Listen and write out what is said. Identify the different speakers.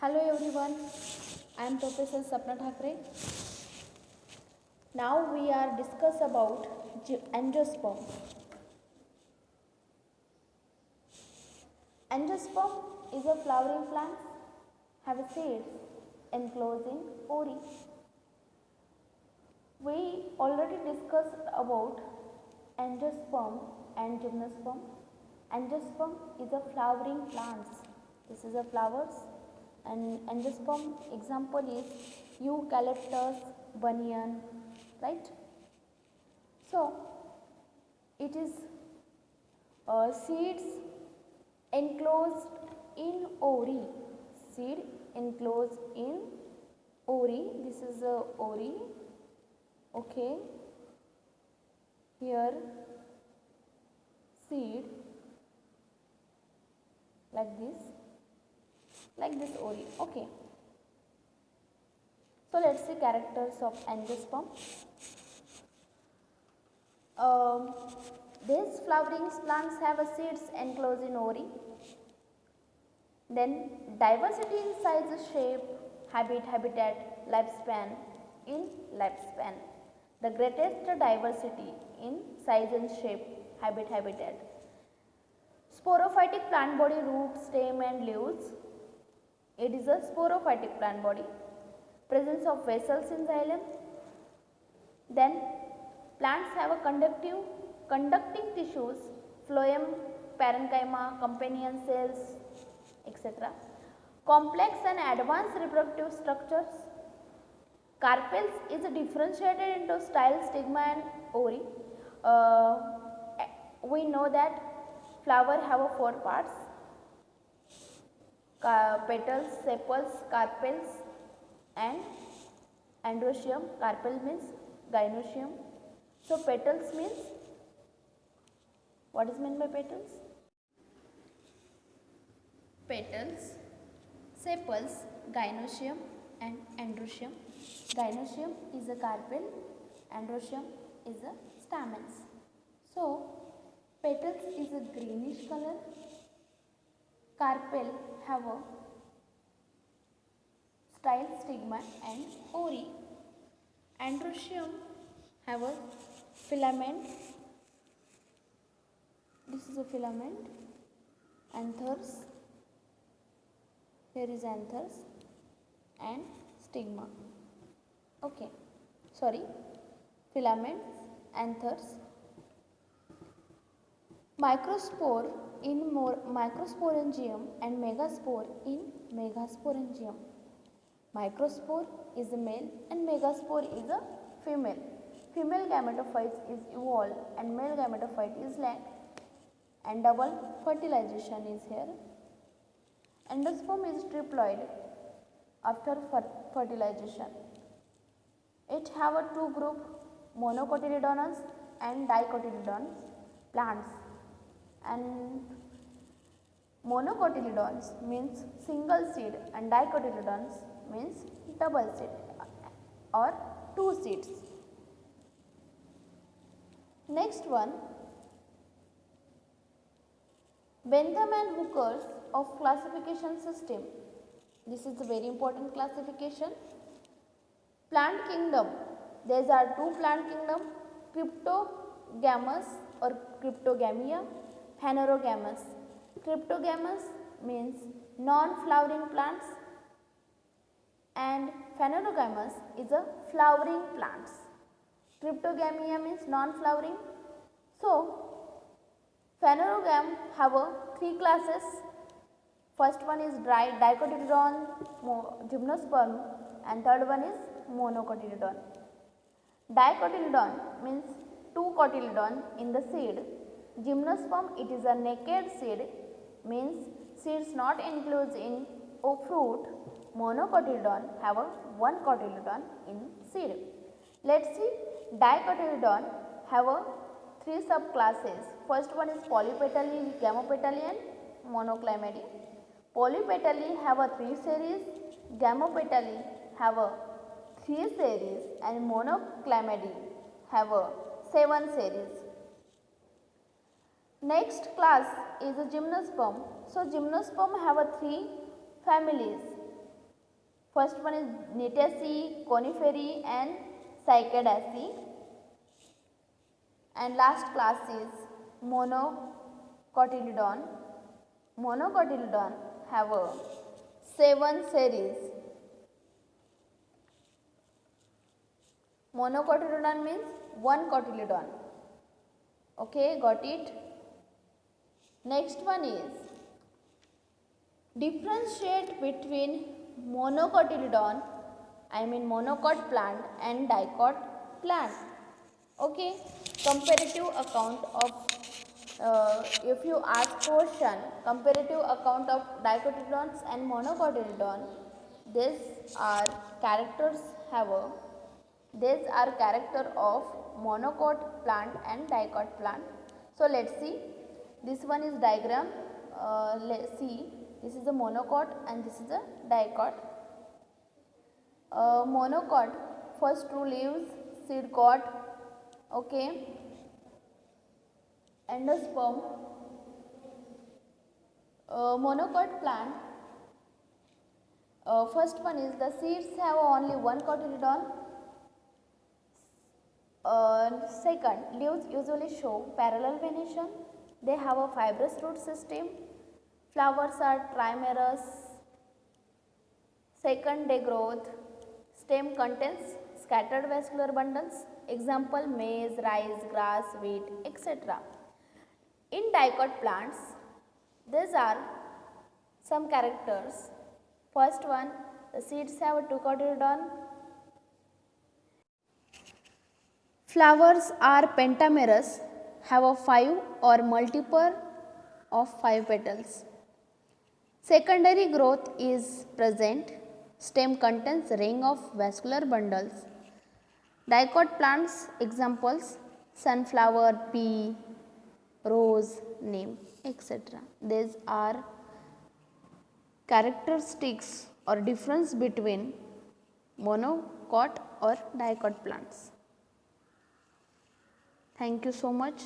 Speaker 1: Hello everyone, I am Professor Sapna Thakre. Now we are discuss about angiosperm. Angiosperm is a flowering plant, have seeds enclosed in ori. We already discussed about angiosperm and gymnosperm. Angiosperm is a flowering plant. This is a flowers, and angiosperm example is eucalyptus, banyan, right? So it is seeds enclosed in ori. Seed enclosed in ori. This is a ori. Okay. Here seed like this ori. Okay. So let's see characters of angiosperm. These flowering plants have a seeds enclosed in ori. Then diversity in size, shape, habitat, lifespan. In lifespan, the greatest diversity in size and shape, habitat. Sporophytic plant body, root, stem and leaves. It is a sporophytic plant body. Presence of vessels in xylem. Then plants have a conducting tissues, phloem, parenchyma, companion cells, etc. Complex and advanced reproductive structures. Carpels is differentiated into style, stigma and ori. We know that flower have four parts: petals, sepals, carpels and androecium. Carpel means gynoecium. So petals means, what is meant by petals? Petals, sepals, gynoecium and androecium. Gynoecium is a carpel, androecium is a stamens. So petals is a greenish color, carpel have a style, stigma and ori. Androecium have a filament. This is a filament. Anthers, here is anthers and stigma. Okay, sorry, filaments, anthers. Microspore in microsporangium and megaspore in megasporangium. Microspore is a male and megaspore is a female. Female gametophyte is evolved and male gametophyte is lacked, and double fertilization is here. Endosperm is triploid after fertilization. It have a two group, monocotyledonous and dicotyledonous plants. And monocotyledons means single seed and dicotyledons means double seed or two seeds. Next one, Bentham and Hooker's of classification system. This is a very important classification. Plant kingdom, there are two plant kingdom, Cryptogamous or Cryptogamia, Phanerogamous. Cryptogamous means non-flowering plants and Phanerogamous is a flowering plants. Cryptogamia means non-flowering. So Phanerogam have three classes. First one is dicotyledon, gymnosperm, and third one is monocotyledon. Dicotyledon means two cotyledon in the seed. Gymnosperm, it is a naked seed, means seeds not enclosed in a fruit. Monocotyledon have one cotyledon in seed. Let's see, dicotyledon have three subclasses. First one is polypetally, gamopetally and monoclymedy. Polypetally have three series, gamopetally have three series and monoclymedy have 7 series. Next class is a gymnosperm. So gymnosperm have three families. First one is Nitaceae, Coniferae and Cycadaceae. And last class is Monocotyledon. Monocotyledon have a 7 series. Monocotyledon means one cotyledon. Okay, got it? Next one is differentiate between monocotyledon, I mean monocot plant, and dicot plant. Okay, comparative account of if you ask question comparative account of dicotyledons and monocotyledon, these are characters these are character of monocot plant and dicot plant. So let's see, this one is diagram. Let's see, this is a monocot and this is a dicot. Monocot, first 2 leaves, seed coat, okay, endosperm. Monocot plant, first one is the seeds have only one cotyledon. Second, leaves usually show parallel venation. They have a fibrous root system. Flowers are trimerous. Second day growth. Stem contains scattered vascular bundles. Example, maize, rice, grass, wheat, etc. In dicot plants, these are some characters. First one, the seeds have 2 cotyledon. Flowers are pentamerous, have a 5 or multiple of 5 petals. Secondary growth is present. Stem contains ring of vascular bundles. Dicot plants examples, sunflower, pea, rose, neem, etc. These are characteristics or difference between monocot or dicot plants. Thank you so much.